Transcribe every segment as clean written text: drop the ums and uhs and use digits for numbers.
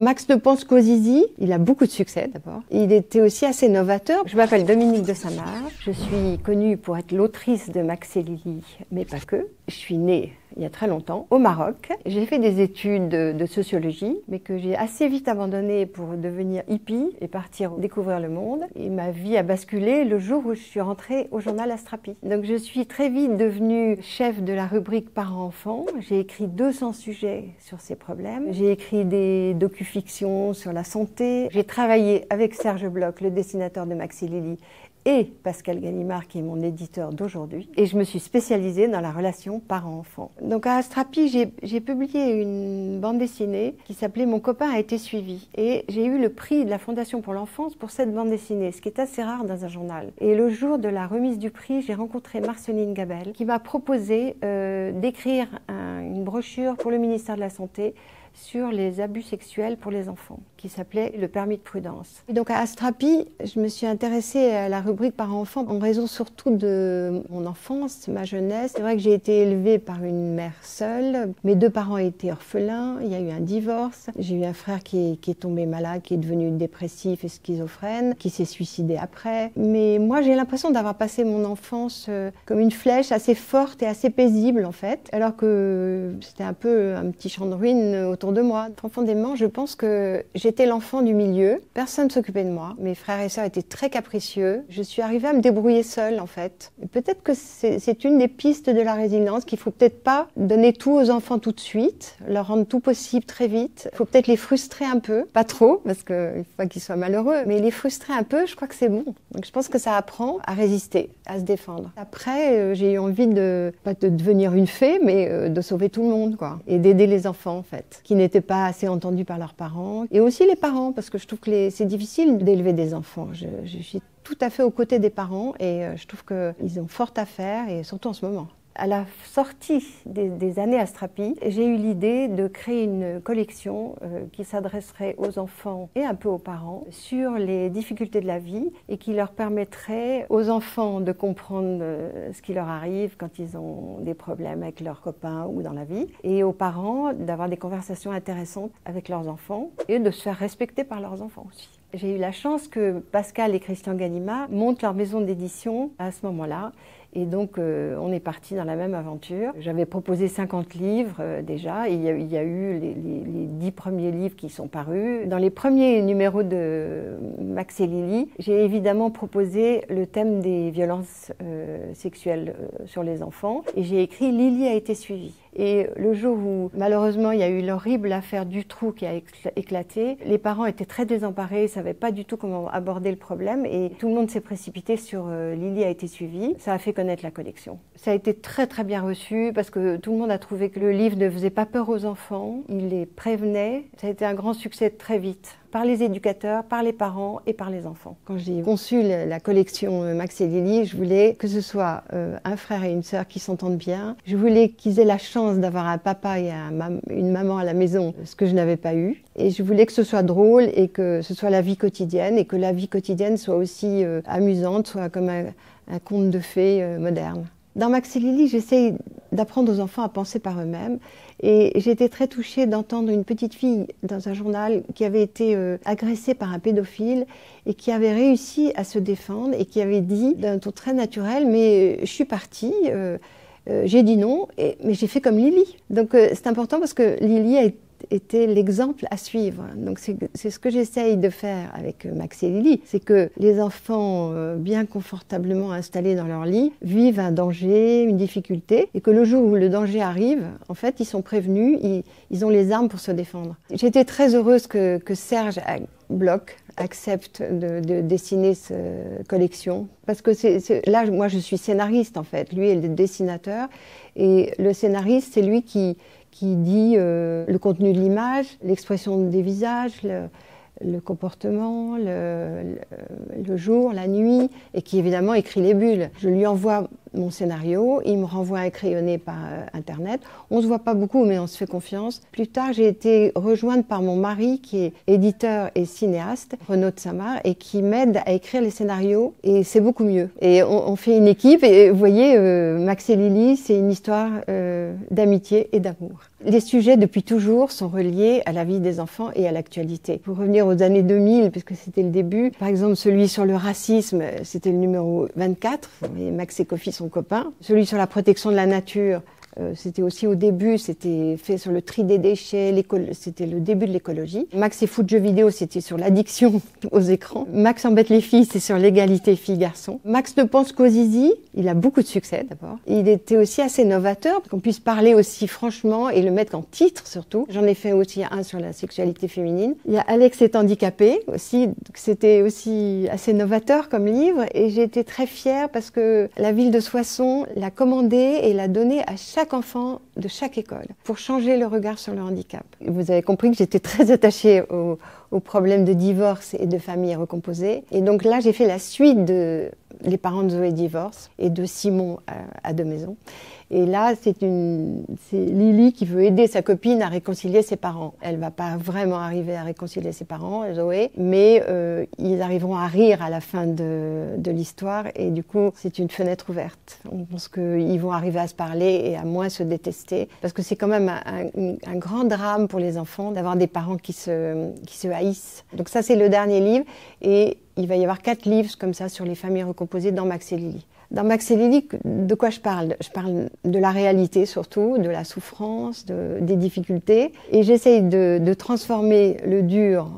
Max ne pense qu'aux zizi. Il a beaucoup de succès d'abord. Il était aussi assez novateur. Je m'appelle Dominique de Samar. Je suis connue pour être l'autrice de Max et Lily, mais pas que. Je suis née il y a très longtemps au Maroc. J'ai fait des études de sociologie, mais que j'ai assez vite abandonné pour devenir hippie et partir découvrir le monde. Et ma vie a basculé le jour où je suis rentrée au journal Astrapi. Donc je suis très vite devenue chef de la rubrique parents-enfants. J'ai écrit 200 sujets sur ces problèmes. J'ai écrit des docu-fictions sur la santé. J'ai travaillé avec Serge Bloch, le dessinateur de Max et Lily, et Pascal Gallimard, qui est mon éditeur d'aujourd'hui. Et je me suis spécialisée dans la relation parent-enfant. Donc à Astrapi, j'ai publié une bande dessinée qui s'appelait « Mon copain a été suivi ». Et j'ai eu le prix de la Fondation pour l'enfance pour cette bande dessinée, ce qui est assez rare dans un journal. Et le jour de la remise du prix, j'ai rencontré Marceline Gabel, qui m'a proposé d'écrire une brochure pour le ministère de la Santé sur les abus sexuels pour les enfants, qui s'appelait « Le permis de prudence ». Et donc à Astrapi, je me suis intéressée à la rubrique parents-enfants en raison surtout de mon enfance, ma jeunesse. C'est vrai que j'ai été élevée par une mère seule. Mes 2 parents étaient orphelins, il y a eu un divorce. J'ai eu un frère qui est tombé malade, qui est devenu dépressif et schizophrène, qui s'est suicidé après. Mais moi, j'ai l'impression d'avoir passé mon enfance comme une flèche assez forte et assez paisible en fait, alors que c'était un peu un petit champ de ruines autour de moi. Profondément, je pense que j'étais l'enfant du milieu. Personne ne s'occupait de moi. Mes frères et sœurs étaient très capricieux. Je suis arrivée à me débrouiller seule, en fait. Peut-être que c'est une des pistes de la résilience, qu'il faut peut-être pas donner tout aux enfants tout de suite, leur rendre tout possible très vite. Il faut peut-être les frustrer un peu. Pas trop, parce qu'il ne faut pas qu'ils soient malheureux, mais les frustrer un peu, je crois que c'est bon. Donc je pense que ça apprend à résister, à se défendre. Après, j'ai eu envie pas de devenir une fée, mais de sauver tout le monde, quoi. Et d'aider les enfants, en fait, qui n'étaient pas assez entendus par leurs parents. Et aussi les parents, parce que je trouve que c'est difficile d'élever des enfants. Je suis tout à fait aux côtés des parents et je trouve qu'ils ont fort à faire, et surtout en ce moment. À la sortie des années Astrapi, j'ai eu l'idée de créer une collection qui s'adresserait aux enfants et un peu aux parents sur les difficultés de la vie et qui leur permettrait aux enfants de comprendre ce qui leur arrive quand ils ont des problèmes avec leurs copains ou dans la vie, et aux parents d'avoir des conversations intéressantes avec leurs enfants et de se faire respecter par leurs enfants aussi. J'ai eu la chance que Pascal et Christian Gallimard montent leur maison d'édition à ce moment-là. Et donc, on est parti dans la même aventure. J'avais proposé 50 livres déjà, et il y a eu les 10 premiers livres qui sont parus. Dans les premiers numéros de Max et Lily, j'ai évidemment proposé le thème des violences sexuelles sur les enfants, et j'ai écrit « Lily a été suivie ». Et le jour où, malheureusement, il y a eu l'horrible affaire Dutroux qui a éclaté, les parents étaient très désemparés, ne savaient pas du tout comment aborder le problème, et tout le monde s'est précipité sur Lily a été suivie. Ça a fait connaître la collection. Ça a été très très bien reçu parce que tout le monde a trouvé que le livre ne faisait pas peur aux enfants, il les prévenait. Ça a été un grand succès très vite, par les éducateurs, par les parents et par les enfants. Quand j'ai conçu la collection Max et Lily, je voulais que ce soit un frère et une sœur qui s'entendent bien. Je voulais qu'ils aient la chance d'avoir un papa et une maman à la maison, ce que je n'avais pas eu. Et je voulais que ce soit drôle et que ce soit la vie quotidienne, et que la vie quotidienne soit aussi amusante, soit comme un conte de fées moderne. Dans Max et Lily, j'essaye d'apprendre aux enfants à penser par eux-mêmes. Et j'ai été très touchée d'entendre une petite fille dans un journal qui avait été agressée par un pédophile et qui avait réussi à se défendre et qui avait dit d'un ton très naturel « mais je suis partie, j'ai dit non, mais j'ai fait comme Lily ». Donc c'est important parce que Lily a était l'exemple à suivre. Donc c'est ce que j'essaye de faire avec Max et Lily, c'est que les enfants bien confortablement installés dans leur lit vivent un danger, une difficulté, et que le jour où le danger arrive, en fait, ils sont prévenus, ils ont les armes pour se défendre. J'étais très heureuse que Serge Bloch accepte de dessiner cette collection, parce que là, moi, je suis scénariste, en fait. Lui est le dessinateur, et le scénariste, c'est lui qui dit le contenu de l'image, l'expression des visages, le comportement, le jour, la nuit, et qui évidemment écrit les bulles. Je lui envoie mon scénario, il me renvoie un crayonné par Internet. On ne se voit pas beaucoup, mais on se fait confiance. Plus tard, j'ai été rejointe par mon mari, qui est éditeur et cinéaste, Renaud de Samar, et qui m'aide à écrire les scénarios, et c'est beaucoup mieux. Et on fait une équipe, et vous voyez, Max et Lily, c'est une histoire d'amitié et d'amour. Les sujets, depuis toujours, sont reliés à la vie des enfants et à l'actualité. Pour revenir aux années 2000, puisque c'était le début, par exemple, celui sur le racisme, c'était le numéro 24, et Max et Kofi sont copains. Celui sur la protection de la nature, c'était aussi au début, c'était fait sur le tri des déchets, c'était le début de l'écologie. Max et foot jeux vidéo, c'était sur l'addiction aux écrans. Max embête les filles, c'est sur l'égalité filles-garçons. Max ne pense qu'aux zizi, il a beaucoup de succès d'abord. Il était aussi assez novateur, qu'on puisse parler aussi franchement et le mettre en titre surtout. J'en ai fait aussi un sur la sexualité féminine. Il y a Alex est handicapé aussi, c'était aussi assez novateur comme livre et j'ai été très fière parce que la ville de Soissons l'a commandé et l'a donné à chaque enfant de chaque école pour changer le regard sur le handicap. Vous avez compris que j'étais très attachée aux problèmes de divorce et de famille recomposée. Et donc là, j'ai fait la suite de Les parents de Zoé divorcent et de Simon à deux maisons. Et là, c'est Lily qui veut aider sa copine à réconcilier ses parents. Elle va pas vraiment arriver à réconcilier ses parents, Zoé, mais ils arriveront à rire à la fin de l'histoire et du coup, c'est une fenêtre ouverte. On pense qu'ils vont arriver à se parler et à moins se détester parce que c'est quand même un grand drame pour les enfants d'avoir des parents qui se haïssent. Donc ça, c'est le dernier livre et il va y avoir 4 livres comme ça sur les familles recomposées dans Max et Lily. Dans Max et Lily, de quoi je parle? Je parle de la réalité surtout, de la souffrance, des difficultés. Et j'essaye de transformer le dur,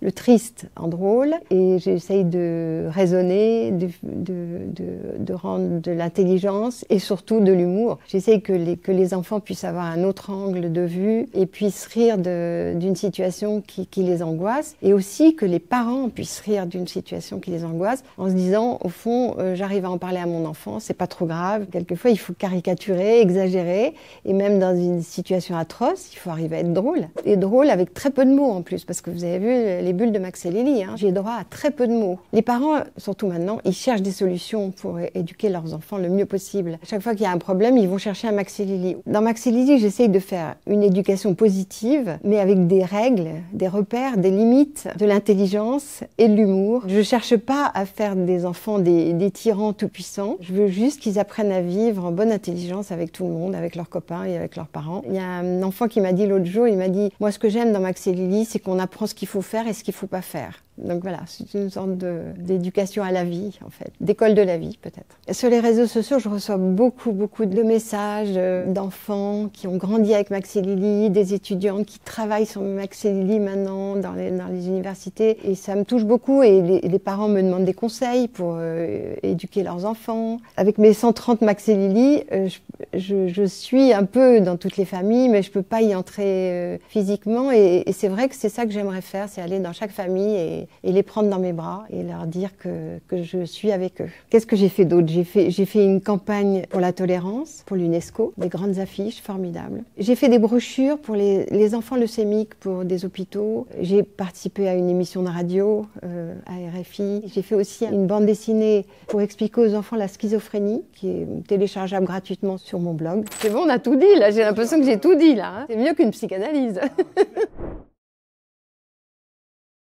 le triste en drôle. Et j'essaye de raisonner, de rendre de l'intelligence et surtout de l'humour. J'essaye que les enfants puissent avoir un autre angle de vue et puissent rire d'une situation qui les angoisse. Et aussi que les parents puissent rire d'une situation qui les angoisse en se disant, au fond, j'arrive à en parler à mon enfant, c'est pas trop grave. Quelquefois, il faut caricaturer, exagérer, et même dans une situation atroce, il faut arriver à être drôle. Et drôle avec très peu de mots en plus, parce que vous avez vu les bulles de Max et Lily, hein. J'ai droit à très peu de mots. Les parents, surtout maintenant, ils cherchent des solutions pour éduquer leurs enfants le mieux possible. À chaque fois qu'il y a un problème, ils vont chercher un Max et Lily. Dans Max et Lily, j'essaye de faire une éducation positive, mais avec des règles, des repères, des limites, de l'intelligence et de l'humour. Je cherche pas à faire des enfants des tyrans tout-puissants. Je veux juste qu'ils apprennent à vivre en bonne intelligence avec tout le monde, avec leurs copains et avec leurs parents. Il y a un enfant qui m'a dit l'autre jour, il m'a dit « Moi, ce que j'aime dans Max et Lily, c'est qu'on apprend ce qu'il faut faire et ce qu'il ne faut pas faire. » Donc voilà, c'est une sorte d'éducation à la vie, en fait, d'école de la vie, peut-être. Sur les réseaux sociaux, je reçois beaucoup de messages d'enfants qui ont grandi avec Max et Lily, des étudiantes qui travaillent sur Max et Lily maintenant dans les universités. Et ça me touche beaucoup et les parents me demandent des conseils pour éduquer leurs enfants. Avec mes 130 Max et Lily, je suis un peu dans toutes les familles, mais je peux pas y entrer physiquement. Et c'est vrai que c'est ça que j'aimerais faire, c'est aller dans chaque famille et les prendre dans mes bras et leur dire que je suis avec eux. Qu'est-ce que j'ai fait d'autre? J'ai fait une campagne pour la tolérance, pour l'UNESCO, des grandes affiches formidables. J'ai fait des brochures pour les enfants leucémiques pour des hôpitaux. J'ai participé à une émission de radio à RFI. J'ai fait aussi une bande dessinée pour expliquer aux enfants la schizophrénie, qui est téléchargeable gratuitement sur mon blog. C'est bon, on a tout dit là, j'ai l'impression que j'ai tout dit là. Hein. C'est mieux qu'une psychanalyse.